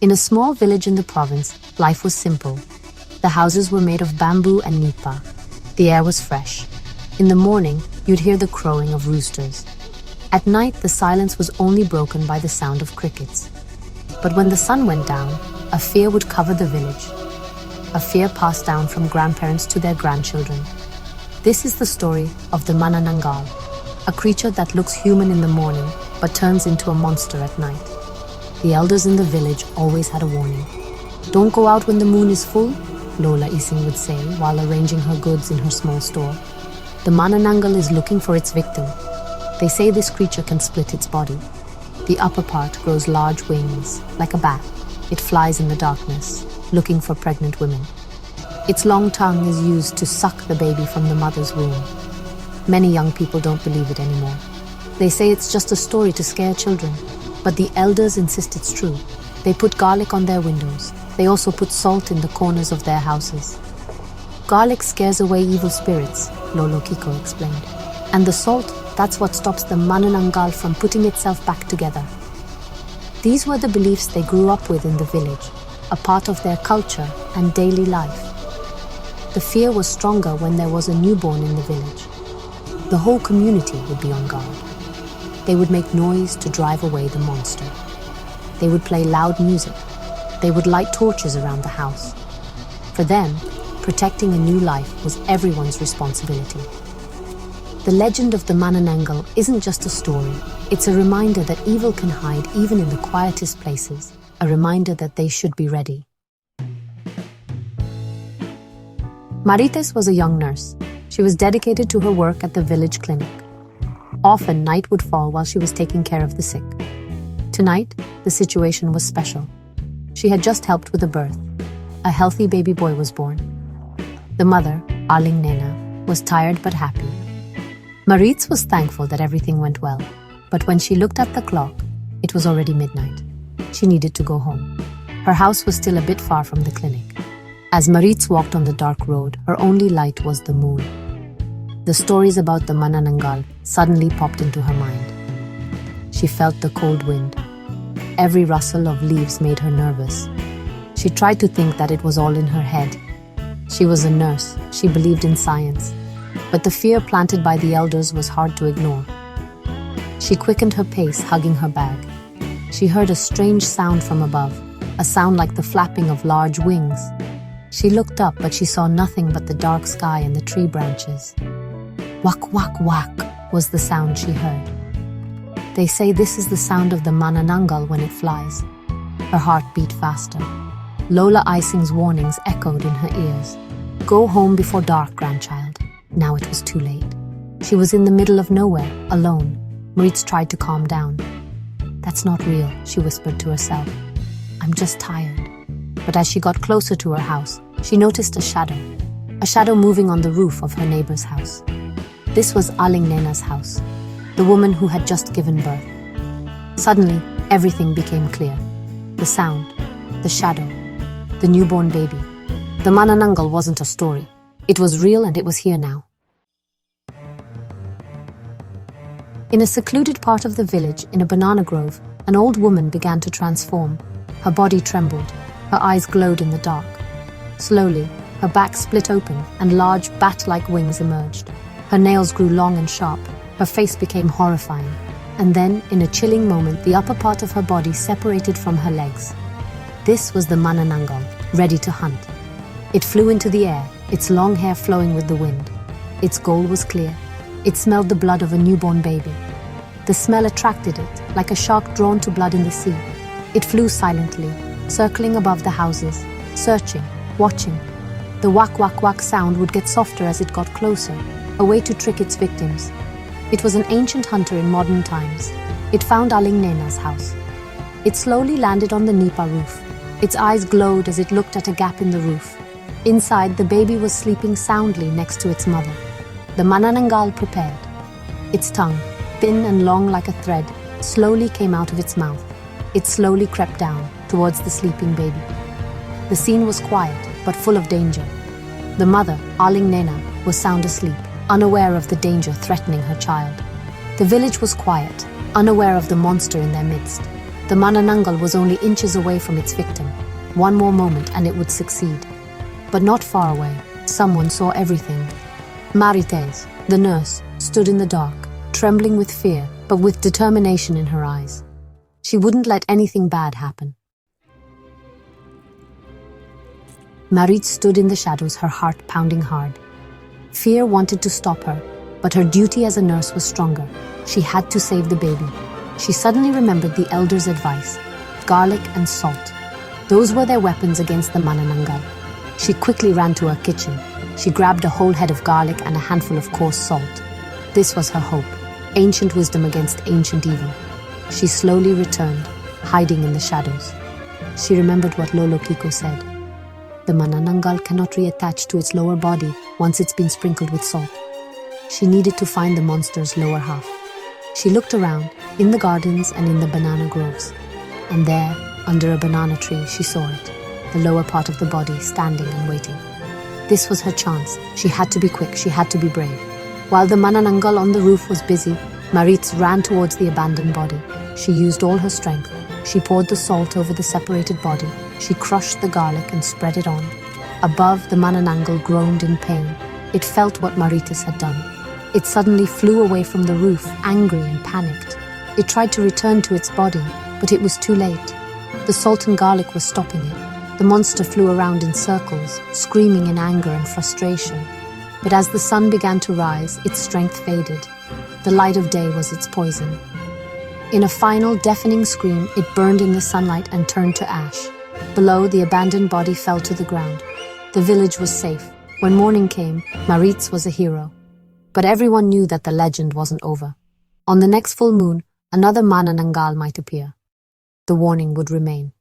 In a small village in the province, life was simple. The houses were made of bamboo and nipa. The air was fresh. In the morning, you'd hear the crowing of roosters. At night, the silence was only broken by the sound of crickets. But when the sun went down, a fear would cover the village. A fear passed down from grandparents to their grandchildren. This is the story of the Manananggal, a creature that looks human in the morning but turns into a monster at night. The elders in the village always had a warning. "Don't go out when the moon is full," Lola Ising would say while arranging her goods in her small store. The Manananggal is looking for its victim. They say this creature can split its body. The upper part grows large wings, like a bat. It flies in the darkness, looking for pregnant women. Its long tongue is used to suck the baby from the mother's womb. Many young people don't believe it anymore. They say it's just a story to scare children, but the elders insist it's true. They put garlic on their windows. They also put salt in the corners of their houses. Garlic scares away evil spirits, Lolo Kiko explained. And the salt, that's what stops the Manananggal from putting itself back together. These were the beliefs they grew up with in the village, a part of their culture and daily life. The fear was stronger when there was a newborn in the village. The whole community would be on guard. They would make noise to drive away the monster. They would play loud music. They would light torches around the house. For them, protecting a new life was everyone's responsibility. The legend of the Manananggal isn't just a story. It's a reminder that evil can hide even in the quietest places, a reminder that they should be ready. Marites was a young nurse. She was dedicated to her work at the village clinic. Often, night would fall while she was taking care of the sick. Tonight, the situation was special. She had just helped with a birth. A healthy baby boy was born. The mother, Aling Nena, was tired but happy. Maritz was thankful that everything went well, but when she looked at the clock, it was already midnight. She needed to go home. Her house was still a bit far from the clinic. As Maritz walked on the dark road, her only light was the moon. The stories about the Manananggal suddenly popped into her mind. She felt the cold wind. Every rustle of leaves made her nervous. She tried to think that it was all in her head. She was a nurse. She believed in science. But the fear planted by the elders was hard to ignore. She quickened her pace, hugging her bag. She heard a strange sound from above, a sound like the flapping of large wings. She looked up, but she saw nothing but the dark sky and the tree branches. Wak, wak, wak was the sound she heard. They say this is the sound of the Manananggal when it flies. Her heart beat faster. Lola Ising's warnings echoed in her ears. "Go home before dark, grandchild." Now it was too late. She was in the middle of nowhere, alone. Maritz tried to calm down. "That's not real," she whispered to herself. "I'm just tired." But as she got closer to her house, she noticed a shadow moving on the roof of her neighbor's house. This was Aling Nena's house, the woman who had just given birth. Suddenly, everything became clear. The sound, the shadow, the newborn baby. The Manananggal wasn't a story. It was real, and it was here now. In a secluded part of the village, in a banana grove, an old woman began to transform. Her body trembled. Her eyes glowed in the dark. Slowly, her back split open and large bat-like wings emerged. Her nails grew long and sharp. Her face became horrifying. And then, in a chilling moment, the upper part of her body separated from her legs. This was the Manananggal, ready to hunt. It flew into the air, its long hair flowing with the wind. Its goal was clear. It smelled the blood of a newborn baby. The smell attracted it, like a shark drawn to blood in the sea. It flew silently, circling above the houses, searching, watching. The wak-wak-wak sound would get softer as it got closer, a way to trick its victims. It was an ancient hunter in modern times. It found Aling Nena's house. It slowly landed on the nipa roof. Its eyes glowed as it looked at a gap in the roof. Inside, the baby was sleeping soundly next to its mother. The Manananggal prepared. Its tongue, thin and long like a thread, slowly came out of its mouth. It slowly crept down towards the sleeping baby. The scene was quiet, but full of danger. The mother, Aling Nena, was sound asleep, unaware of the danger threatening her child. The village was quiet, unaware of the monster in their midst. The Manananggal was only inches away from its victim. One more moment and it would succeed. But not far away, someone saw everything. Marites, the nurse, stood in the dark, trembling with fear, but with determination in her eyes. She wouldn't let anything bad happen. Marit stood in the shadows, her heart pounding hard. Fear wanted to stop her, but her duty as a nurse was stronger. She had to save the baby. She suddenly remembered the elders' advice: garlic and salt. Those were their weapons against the Manananggal. She quickly ran to her kitchen. She grabbed a whole head of garlic and a handful of coarse salt. This was her hope, ancient wisdom against ancient evil. She slowly returned, hiding in the shadows. She remembered what Lolo Kiko said. The Manananggal cannot reattach to its lower body once it's been sprinkled with salt. She needed to find the monster's lower half. She looked around, in the gardens and in the banana groves. And there, under a banana tree, she saw it, the lower part of the body standing and waiting. This was her chance. She had to be quick, she had to be brave. While the Manananggal on the roof was busy, Maritz ran towards the abandoned body. She used all her strength. She poured the salt over the separated body. She crushed the garlic and spread it on. Above, the Manananggal groaned in pain. It felt what Maritis had done. It suddenly flew away from the roof, angry and panicked. It tried to return to its body, but it was too late. The salt and garlic was stopping it. The monster flew around in circles, screaming in anger and frustration. But as the sun began to rise, its strength faded. The light of day was its poison. In a final, deafening scream, it burned in the sunlight and turned to ash. Below, the abandoned body fell to the ground. The village was safe. When morning came, Maritz was a hero. But everyone knew that the legend wasn't over. On the next full moon, another Manananggal might appear. The warning would remain.